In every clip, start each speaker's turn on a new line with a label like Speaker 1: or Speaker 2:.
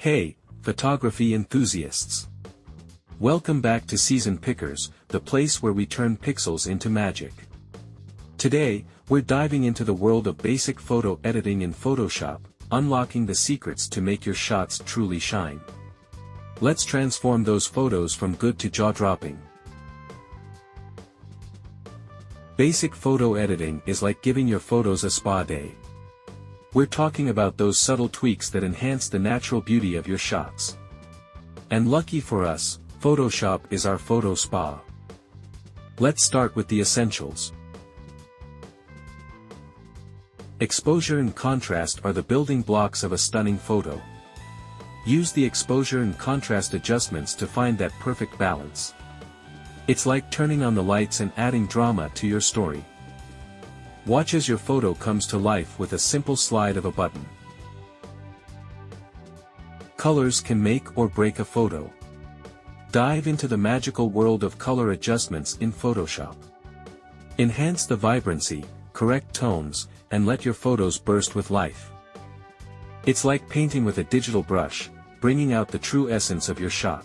Speaker 1: Hey, photography enthusiasts! Welcome back to Season Pickersz, the place where we turn pixels into magic. Today, we're diving into the world of basic photo editing in Photoshop, unlocking the secrets to make your shots truly shine. Let's transform those photos from good to jaw-dropping. Basic photo editing is like giving your photos a spa day. We're talking about those subtle tweaks that enhance the natural beauty of your shots. And lucky for us, Photoshop is our photo spa. Let's start with the essentials. Exposure and contrast are the building blocks of a stunning photo. Use the exposure and contrast adjustments to find that perfect balance. It's like turning on the lights and adding drama to your story. Watch as your photo comes to life with a simple slide of a button. Colors can make or break a photo. Dive into the magical world of color adjustments in Photoshop. Enhance the vibrancy, correct tones, and let your photos burst with life. It's like painting with a digital brush, bringing out the true essence of your shot.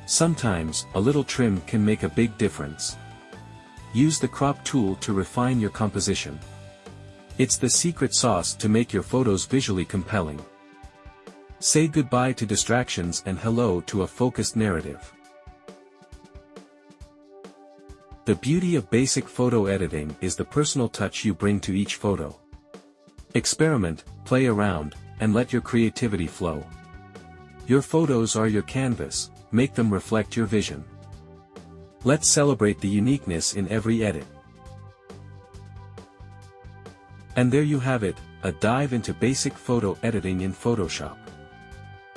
Speaker 1: Sometimes, a little trim can make a big difference. Use the crop tool to refine your composition. It's the secret sauce to make your photos visually compelling. Say goodbye to distractions and hello to a focused narrative. The beauty of basic photo editing is the personal touch you bring to each photo. Experiment, play around, and let your creativity flow. Your photos are your canvas. Make them reflect your vision. Let's celebrate the uniqueness in every edit. And there you have it, a dive into basic photo editing in Photoshop.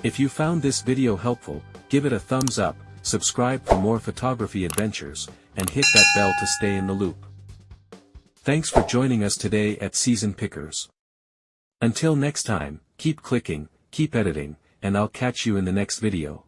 Speaker 1: If you found this video helpful, give it a thumbs up, subscribe for more photography adventures, and hit that bell to stay in the loop. Thanks for joining us today at Season Pickersz. Until next time, keep clicking, keep editing, and I'll catch you in the next video.